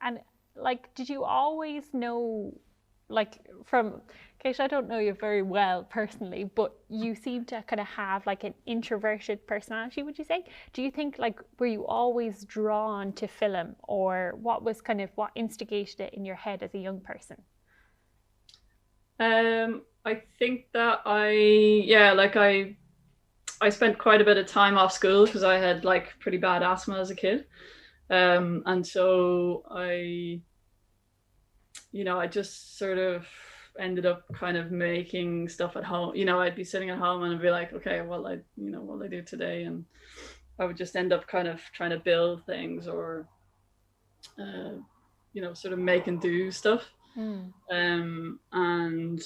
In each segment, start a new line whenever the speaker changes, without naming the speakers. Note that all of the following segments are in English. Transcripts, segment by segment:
And like, did you always know, like from Kate, I don't know you very well personally, but you seem to kind of have like an introverted personality, would you say? Do you think like, were you always drawn to film, or what was kind of what instigated it in your head as a young person?
I think that I spent quite a bit of time off school because I had like pretty bad asthma as a kid. And so I just sort of ended up kind of making stuff at home. I'd be sitting at home and I'd be like, okay, what'll I do today? And I would just end up kind of trying to build things or, sort of make and do stuff.
Mm.
And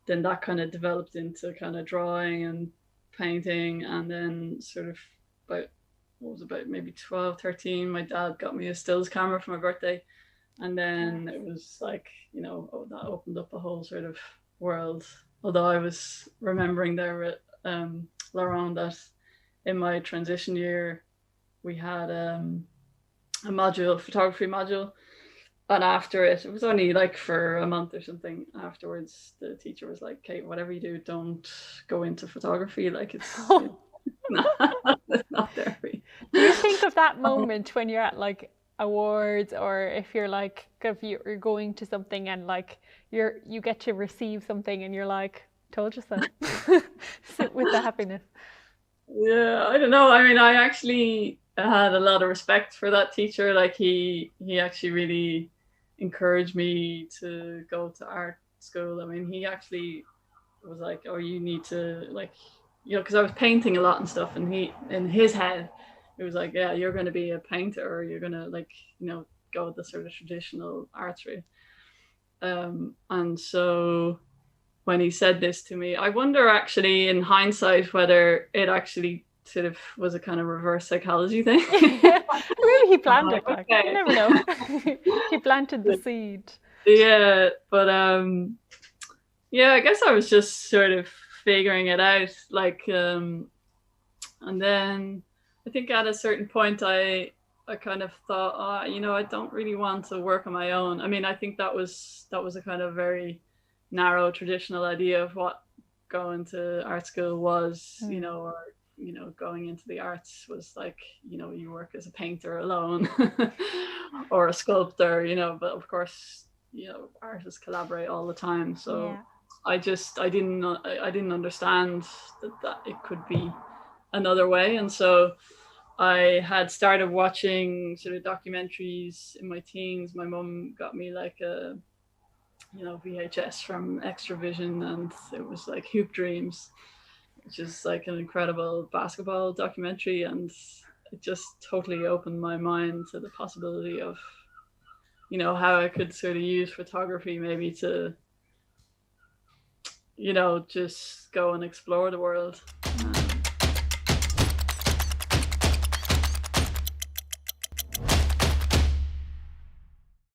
then that kind of developed into kind of drawing and painting. And then sort of about, what was it, about maybe 12, 13, my dad got me a stills camera for my birthday. And then it was like, that opened up a whole sort of world. Although I was remembering there, Laurent, that in my transition year, we had a module, photography module. And after it was only like for a month or something. Afterwards, the teacher was like, Kate, whatever you do, don't go into photography. Like it's not, it's not there for you.
Do you think of that moment when you're at like awards, or if you're like, if you're going to something and like you get to receive something and you're like, told you so? Sit with the happiness.
Yeah, I don't know. I mean, I actually had a lot of respect for that teacher. Like he actually really encouraged me to go to art school. I mean, he actually was like, "Oh, you need to like, because I was painting a lot and stuff." And he, in his head, it was like, "Yeah, you're going to be a painter, or you're going to like, go with the sort of traditional arts route." And so when he said this to me, I wonder actually in hindsight whether it actually sort of was a kind of reverse psychology thing.
Maybe he
I'm
planned
like,
it, like you
okay.
never know. He planted the seed.
Yeah, but yeah, I guess I was just sort of figuring it out. Like and then I think at a certain point I kind of thought, I don't really want to work on my own. I mean, I think that was a kind of very narrow traditional idea of what going to art school was,
Mm.
or going into the arts was like, you work as a painter alone or a sculptor, but of course, artists collaborate all the time. So
Yeah.
I didn't understand that it could be another way. And so I had started watching sort of documentaries in my teens. My mum got me like a VHS from Extravision, and it was like Hoop Dreams, which is like an incredible basketball documentary, and it just totally opened my mind to the possibility of how I could sort of use photography maybe to just go and explore the world.